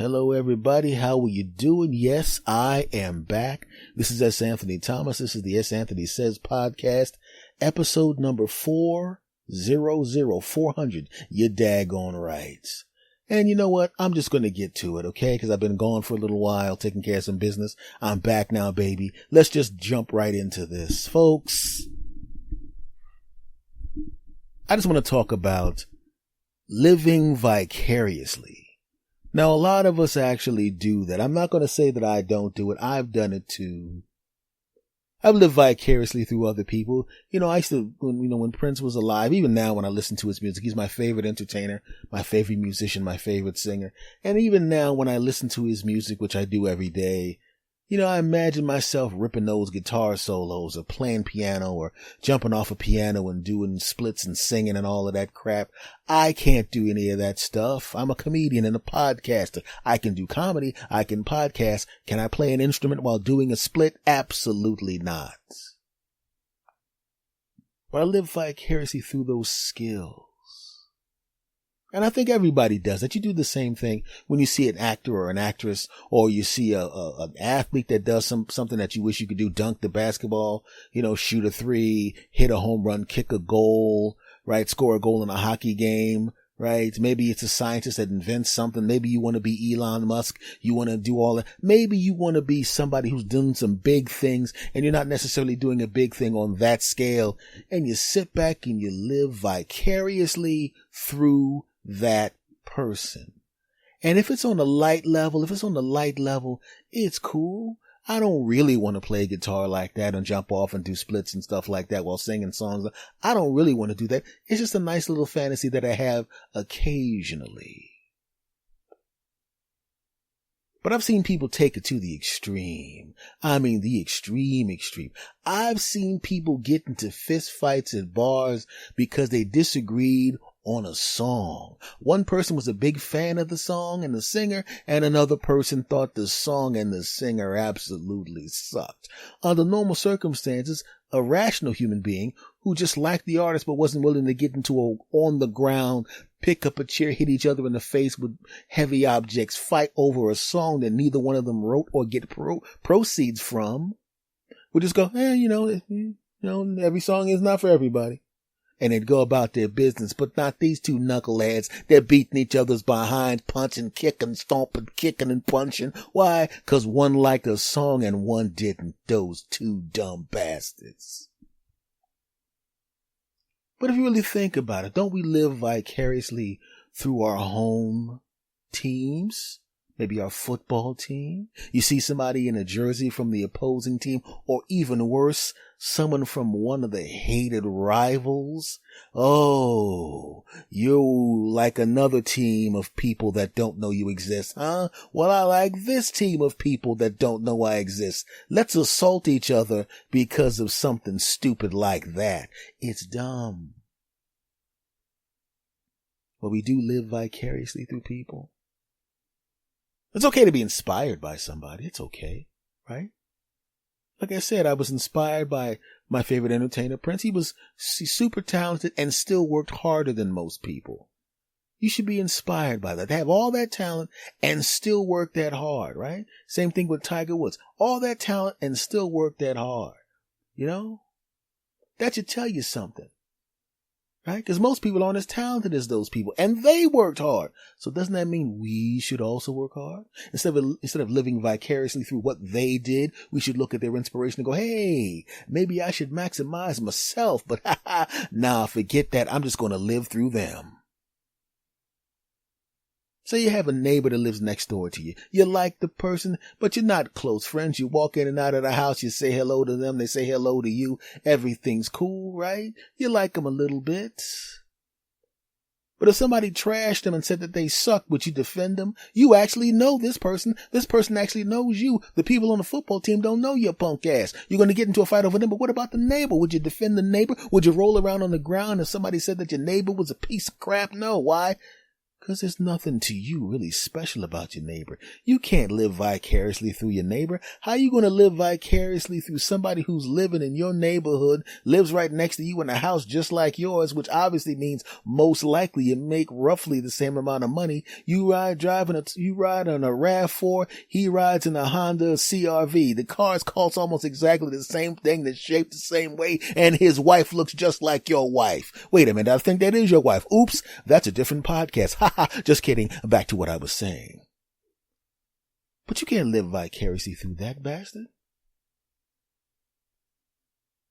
Hello, everybody. How are you doing? Yes, I am back. This is S. Anthony Thomas. This is the S. Anthony Says podcast, episode number 400. You daggone right. And you know what? I'm just going to get to it, okay? Because I've been gone for a little while, taking care of some business. I'm back now, baby. Let's just jump right into this, folks. I just want to talk about living vicariously. Now, a lot of us actually do that. I'm not going to say that I don't do it. I've done it too. I've lived vicariously through other people. I used to, when Prince was alive, even now when I listen to his music, he's my favorite entertainer, my favorite musician, my favorite singer. And even now when I listen to his music, which I do every day, I imagine myself ripping those guitar solos or playing piano or jumping off a piano and doing splits and singing and all of that crap. I can't do any of that stuff. I'm a comedian and a podcaster. I can do comedy. I can podcast. Can I play an instrument while doing a split? Absolutely not. But I live vicariously through those skills. And I think everybody does that. You do the same thing when you see an actor or an actress, or you see an athlete that does something that you wish you could do, dunk the basketball, shoot a three, hit a home run, kick a goal, right? Score a goal in a hockey game, right? Maybe it's a scientist that invents something. Maybe you want to be Elon Musk. You want to do all that. Maybe you want to be somebody who's doing some big things and you're not necessarily doing a big thing on that scale. And you sit back and you live vicariously through that person. And if it's on the light level, it's cool. I don't really want to play guitar like that and jump off and do splits and stuff like that while singing songs. I don't really want to do that. It's just a nice little fantasy that I have occasionally. But I've seen people take it to the extreme. I mean, the extreme. I've seen people get into fist fights at bars because they disagreed on a song. One person was a big fan of the song and the singer, and another person thought the song and the singer absolutely sucked. Under normal circumstances, a rational human being who just liked the artist but wasn't willing to get into a on the ground, pick up a chair, hit each other in the face with heavy objects, fight over a song that neither one of them wrote or get proceeds from, would just go, every song is not for everybody. And they'd go about their business, but not these two knuckleheads. They're beating each other's behind, punching, kicking, stomping, kicking and punching. Why? 'Cause one liked a song and one didn't. Those two dumb bastards. But if you really think about it, don't we live vicariously through our home teams? Maybe our football team. You see somebody in a jersey from the opposing team, or even worse, someone from one of the hated rivals. Oh, you're like another team of people that don't know you exist, huh? Well, I like this team of people that don't know I exist. Let's assault each other because of something stupid like that. It's dumb. But we do live vicariously through people. It's okay to be inspired by somebody. It's okay, right? Like I said, I was inspired by my favorite entertainer, Prince. He's super talented and still worked harder than most people. You should be inspired by that. To have all that talent and still work that hard, right? Same thing with Tiger Woods. All that talent and still work that hard. That should tell you something. Right? Because most people aren't as talented as those people, and they worked hard. So doesn't that mean we should also work hard? Instead of living vicariously through what they did, we should look at their inspiration and go, hey, maybe I should maximize myself, but nah, forget that. I'm just going to live through them. Say you have a neighbor that lives next door to you. You like the person, but you're not close friends. You walk in and out of the house. You say hello to them. They say hello to you. Everything's cool, right? You like them a little bit. But if somebody trashed them and said that they suck, would you defend them? You actually know this person. This person actually knows you. The people on the football team don't know your punk ass. You're going to get into a fight over them, but what about the neighbor? Would you defend the neighbor? Would you roll around on the ground if somebody said that your neighbor was a piece of crap? No. Why? Because there's nothing to you really special about your neighbor. You can't live vicariously through your neighbor. How are you going to live vicariously through somebody who's living in your neighborhood, lives right next to you in a house just like yours, which obviously means most likely you make roughly the same amount of money. You ride on a RAV4, he rides in a Honda CRV. The cars cost almost exactly the same thing, that's shaped the same way, and his wife looks just like your wife. Wait a minute, I think that is your wife. Oops, that's a different podcast. Just kidding. Back to what I was saying. But you can't live vicariously through that bastard.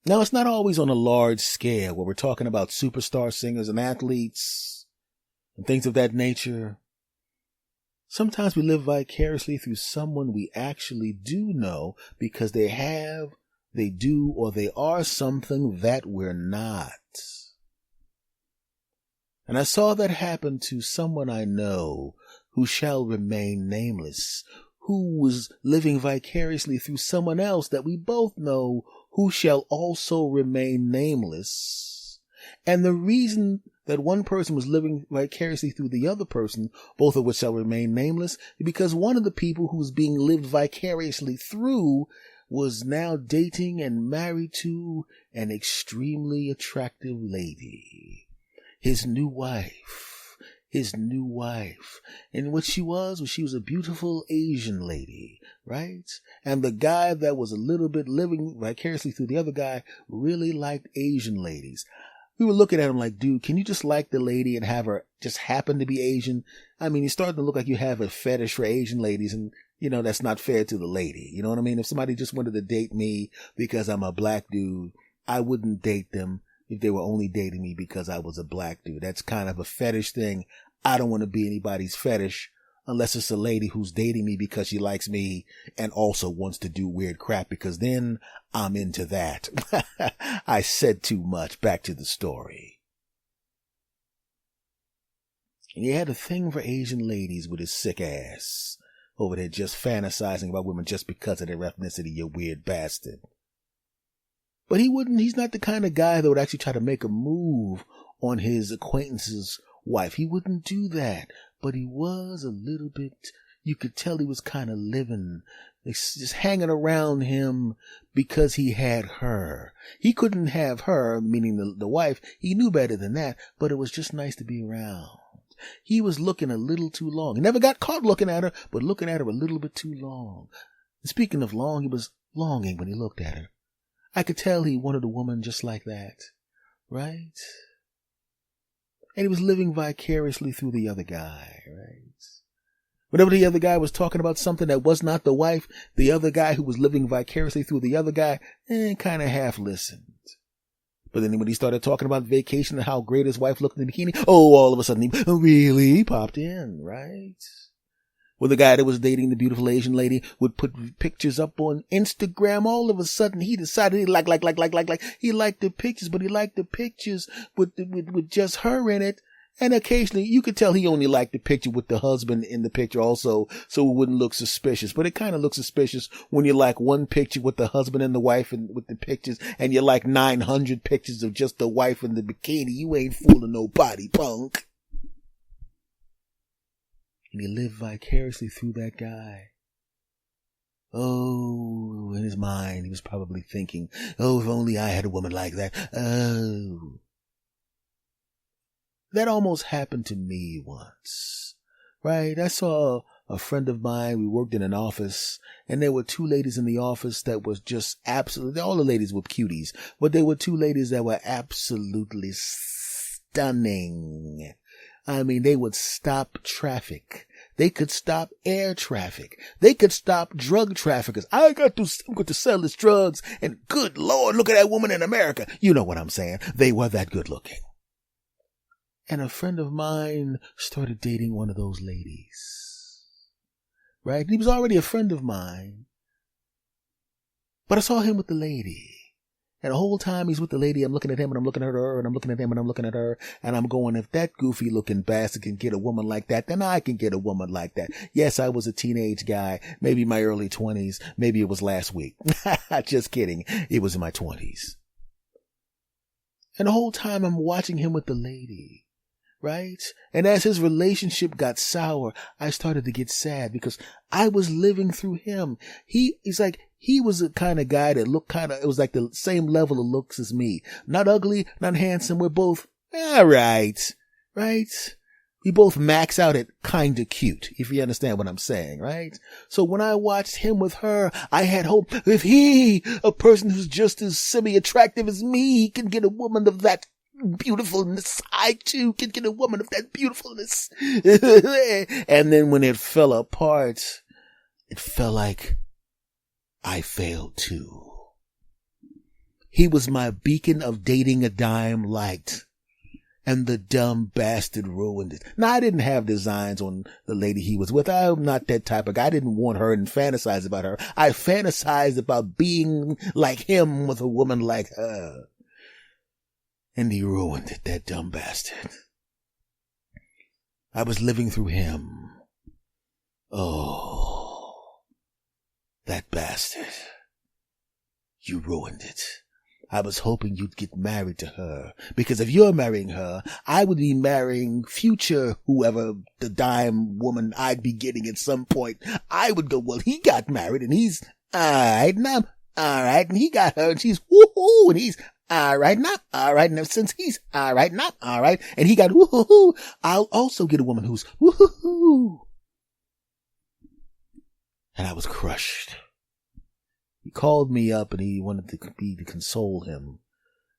Now, it's not always on a large scale where we're talking about superstar singers and athletes and things of that nature. Sometimes we live vicariously through someone we actually do know because they do, or they are something that we're not. And I saw that happen to someone I know who shall remain nameless, who was living vicariously through someone else that we both know who shall also remain nameless. And the reason that one person was living vicariously through the other person, both of which shall remain nameless, is because one of the people who was being lived vicariously through was now dating and married to an extremely attractive lady. His new wife. And what she was a beautiful Asian lady, right? And the guy that was a little bit living vicariously through the other guy really liked Asian ladies. We were looking at him like, dude, can you just like the lady and have her just happen to be Asian? I mean, you're starting to look like you have a fetish for Asian ladies, and that's not fair to the lady. You know what I mean? If somebody just wanted to date me because I'm a black dude, I wouldn't date them if they were only dating me because I was a black dude. That's kind of a fetish thing. I don't want to be anybody's fetish unless it's a lady who's dating me because she likes me and also wants to do weird crap, because then I'm into that. I said too much. Back to the story. And he had a thing for Asian ladies with his sick ass over there just fantasizing about women just because of their ethnicity, you weird bastard. But he's not the kind of guy that would actually try to make a move on his acquaintance's wife. He wouldn't do that. But he was a little bit, you could tell he was kind of living, just hanging around him because he had her. He couldn't have her, meaning the wife. He knew better than that, but it was just nice to be around. He was looking a little too long. He never got caught looking at her, but looking at her a little bit too long. And speaking of long, he was longing when he looked at her. I could tell he wanted a woman just like that, right? And he was living vicariously through the other guy, right? Whenever the other guy was talking about something that was not the wife, the other guy who was living vicariously through the other guy, kind of half listened. But then when he started talking about vacation and how great his wife looked in the bikini, all of a sudden he really popped in, right? Well, the guy that was dating the beautiful Asian lady would put pictures up on Instagram. All of a sudden, he decided he liked he liked the pictures, but he liked the pictures with just her in it. And occasionally, you could tell he only liked the picture with the husband in the picture also, so it wouldn't look suspicious. But it kind of looks suspicious when you like one picture with the husband and the wife and with the pictures, and you like 900 pictures of just the wife in the bikini. You ain't fooling nobody, punk. And he lived vicariously through that guy. Oh, in his mind, he was probably thinking, oh, if only I had a woman like that. Oh. That almost happened to me once, right? I saw a friend of mine. We worked in an office, and there were two ladies in the office that was just absolutely, all the ladies were cuties, but there were two ladies that were absolutely stunning. I mean, they would stop traffic. They could stop air traffic. They could stop drug traffickers. I'm going to sell this drugs, and good Lord, look at that woman in America. You know what I'm saying. They were that good looking. And a friend of mine started dating one of those ladies. Right? And he was already a friend of mine. But I saw him with the lady. And the whole time he's with the lady, I'm looking at him and I'm looking at her and I'm looking at him and I'm looking at her. And I'm going, if that goofy looking bastard can get a woman like that, then I can get a woman like that. Yes, I was a teenage guy, maybe my early 20s. Maybe it was last week. Just kidding. It was in my 20s. And the whole time I'm watching him with the lady. right? And as his relationship got sour, I started to get sad because I was living through him. He's like, he was the kind of guy that looked it was like the same level of looks as me. Not ugly, not handsome. We're both all right, right? We both max out at kind of cute, if you understand what I'm saying, right? So when I watched him with her, I had hope if he, a person who's just as semi-attractive as me, can get a woman of that beautifulness, I too can get a woman of that beautifulness. And then when it fell apart, it felt like I failed too. He was my beacon of dating a dime light. And the dumb bastard ruined it. Now, I didn't have designs on the lady he was with. I'm not that type of guy. I didn't want her and fantasize about her. I fantasized about being like him with a woman like her. And he ruined it, that dumb bastard. I was living through him. Oh, that bastard. You ruined it. I was hoping you'd get married to her, because if you're marrying her, I would be marrying future whoever the dime woman I'd be getting at some point. I would go, well, he got married and he's alright now, alright, and he got her and she's woohoo, and he's alright now, alright, and since he's alright now, alright, and he got woohoo, I'll also get a woman who's woohoo. And I was crushed. He called me up and he wanted me to console him.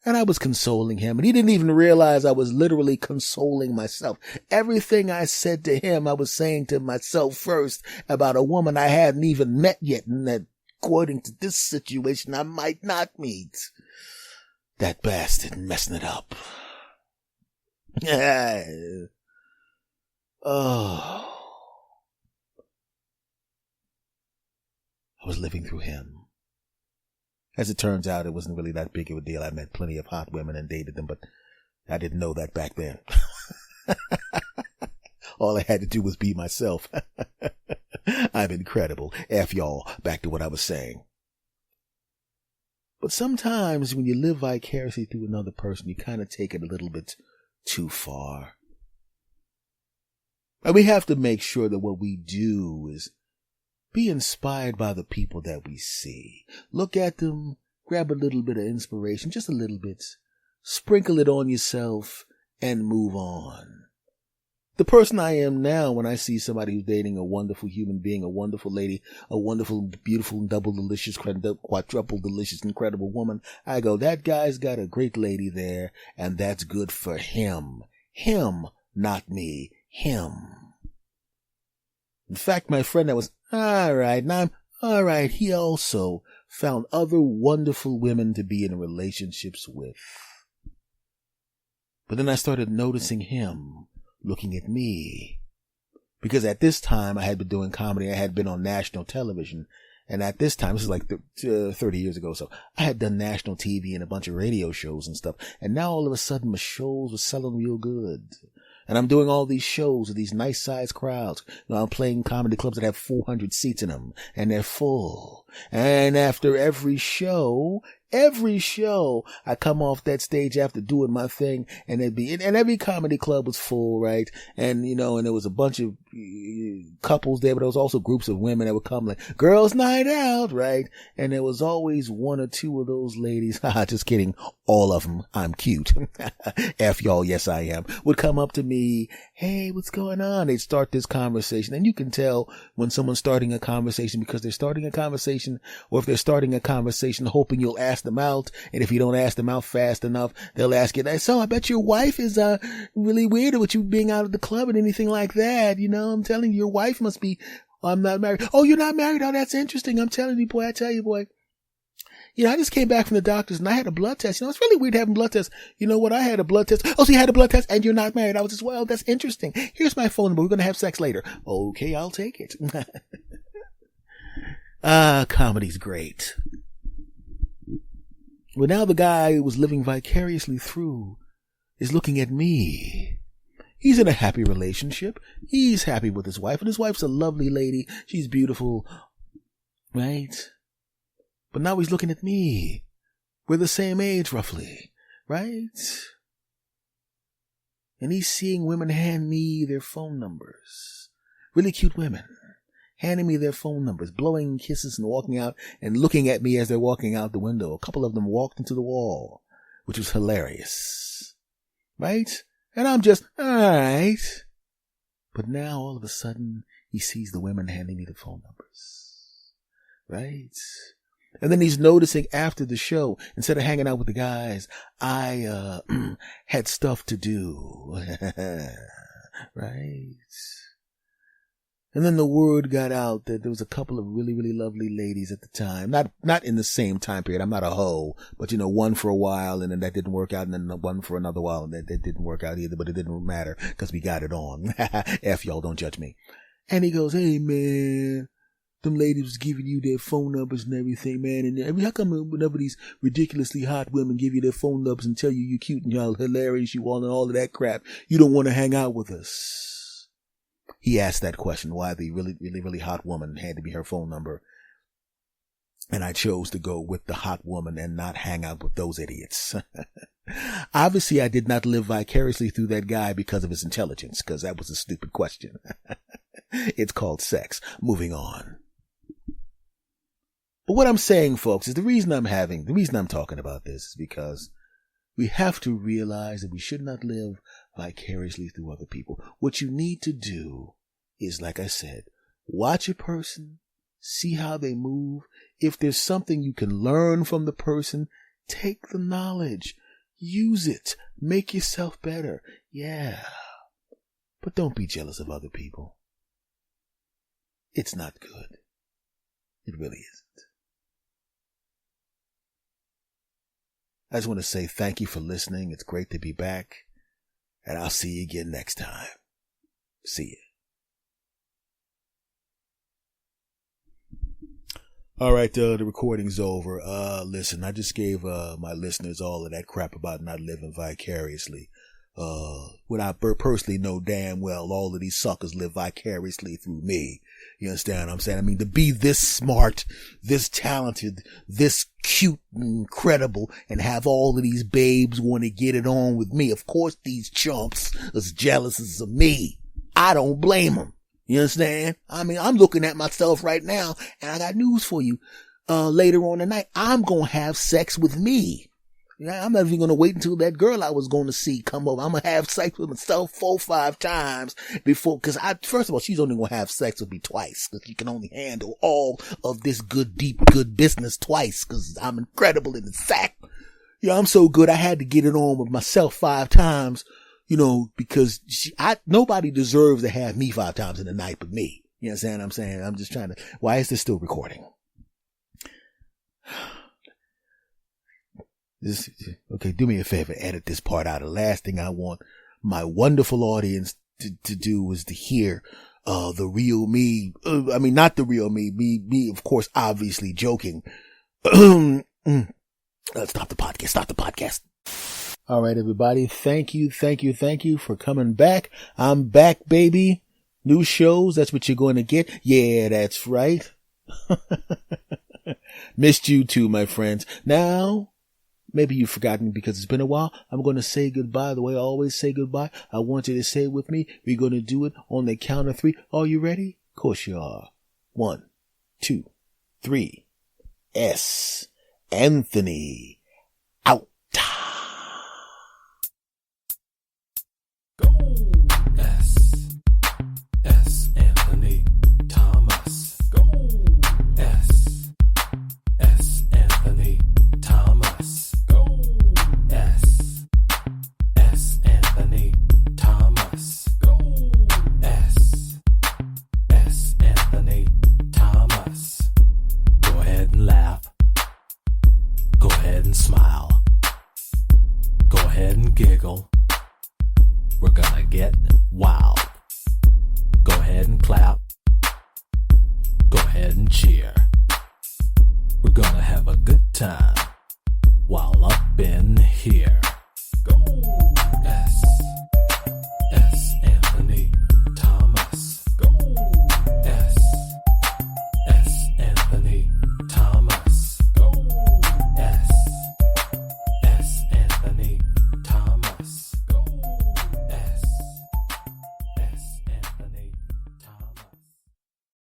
And I was consoling him, and he didn't even realize I was literally consoling myself. Everything I said to him, I was saying to myself first about a woman I hadn't even met yet, and that according to this situation I might not meet. That bastard messing it up. Oh. I was living through him. As it turns out, it wasn't really that big of a deal. I met plenty of hot women and dated them, but I didn't know that back then. All I had to do was be myself. I'm incredible. F y'all. Back to what I was saying. But sometimes when you live vicariously through another person, you kind of take it a little bit too far. And we have to make sure that what we do is be inspired by the people that we see. Look at them, grab a little bit of inspiration, just a little bit, sprinkle it on yourself, and move on. The person I am now, when I see somebody who's dating a wonderful human being, a wonderful lady, a wonderful, beautiful, double delicious, quadruple delicious, incredible woman, I go, that guy's got a great lady there, and that's good for him. Him, not me. Him. In fact, my friend that was alright, now I'm alright, he also found other wonderful women to be in relationships with. But then I started noticing him looking at me. Because at this time I had been doing comedy, I had been on national television. And at this time, this is like 30 years ago, so I had done national TV and a bunch of radio shows and stuff. And now all of a sudden my shows were selling real good. And I'm doing all these shows with these nice sized crowds. You know, I'm playing comedy clubs that have 400 seats in them, and they're full. And after every show, I come off that stage after doing my thing, and every comedy club was full, right? And, you know, and there was a bunch of couples there, but there was also groups of women that would come like, girls' night out, right? And there was always one or two of those ladies, just kidding, all of them, I'm cute. F y'all, yes I am, would come up to me, hey, what's going on? They'd start this conversation, and you can tell when someone's starting a conversation because they're starting a conversation, or if they're starting a conversation hoping you'll ask them out, and if you don't ask them out fast enough, they'll ask you, so I bet your wife is really weird with you being out of the club and anything like that, you know, I'm telling you, your wife must be, I'm not married. Oh, you're not married? Oh, that's interesting. I'm telling you, boy, I tell you, boy. You know, I just came back from the doctors and I had a blood test. You know, it's really weird having blood tests. You know what? I had a blood test. Oh, so you had a blood test and you're not married. I was just, well, that's interesting. Here's my phone number. We're going to have sex later. Okay, I'll take it. Comedy's great. Well, now the guy who was living vicariously through is looking at me. He's in a happy relationship. He's happy with his wife, and his wife's a lovely lady. She's beautiful, right? But now he's looking at me. We're the same age, roughly, right? And he's seeing women hand me their phone numbers. Really cute women. Handing me their phone numbers, blowing kisses and walking out and looking at me as they're walking out the window. A couple of them walked into the wall, which was hilarious. Right? And I'm just, alright. But now all of a sudden, he sees the women handing me the phone numbers. Right? And then he's noticing after the show, instead of hanging out with the guys, I had stuff to do. Right? And then the word got out that there was a couple of really, really lovely ladies at the time. Not in the same time period. I'm not a hoe, but one for a while and then that didn't work out, and then one for another while and that didn't work out either, but it didn't matter because we got it on. F y'all, don't judge me. And he goes, hey man, them ladies was giving you their phone numbers and everything, man. And how come whenever these ridiculously hot women give you their phone numbers and tell you you're cute and y'all hilarious, you all and all of that crap, you don't want to hang out with us? He asked that question, why the really, really, really hot woman had to be her phone number. And I chose to go with the hot woman and not hang out with those idiots. Obviously, I did not live vicariously through that guy because of his intelligence, because that was a stupid question. It's called sex. Moving on. But what I'm saying, folks, is the reason I'm talking about this is because we have to realize that we should not live vicariously through other people. What you need to do is, like I said, watch a person, see how they move. If there's something you can learn from the person, take the knowledge, use it, make yourself better. Yeah. But don't be jealous of other people. It's not good. It really isn't. I just want to say thank you for listening. It's great to be back. And I'll see you again next time. See ya. All right, the recording's over. Listen, I just gave my listeners all of that crap about not living vicariously. When I personally know damn well all of these suckers live vicariously through me. You understand what I'm saying? I mean, to be this smart, this talented, this cute and incredible, and have all of these babes want to get it on with me. Of course, these chumps is jealous of me. I don't blame them. You understand? I mean, I'm looking at myself right now, and I got news for you. Later on tonight, I'm gonna have sex with me. I'm not even going to wait until that girl I was going to see come over. I'm going to have sex with myself 4-5 times before, because first of all, she's only going to have sex with me twice, because you can only handle all of this good, deep, good business twice, because I'm incredible in the sack. I'm so good, I had to get it on with myself 5 times, because nobody deserves to have me 5 times in the night but me. You understand what I'm saying? I'm just trying to, why is this still recording? Okay, do me a favor, edit this part out. The last thing I want my wonderful audience to do is to hear the real me. I mean, not the real me, of course, obviously joking. Stop the podcast. All right, everybody. Thank you for coming back. I'm back, baby. New shows, that's what you're going to get. Yeah, that's right. Missed you too, my friends. Now, maybe you've forgotten because it's been a while. I'm going to say goodbye the way I always say goodbye. I want you to say it with me. We're going to do it on the count of 3. Are you ready? Of course you are. 1, 2, 3. S. Anthony. Out. Go. S. Anthony. Thomas. Go. S. Anthony. Thomas. S. Anthony Thomas. Go. S. Anthony Thomas. Go ahead and laugh. Go ahead and smile. Go ahead and giggle. We're gonna get wild. Go ahead and clap. Go ahead and cheer. We're gonna have a good time.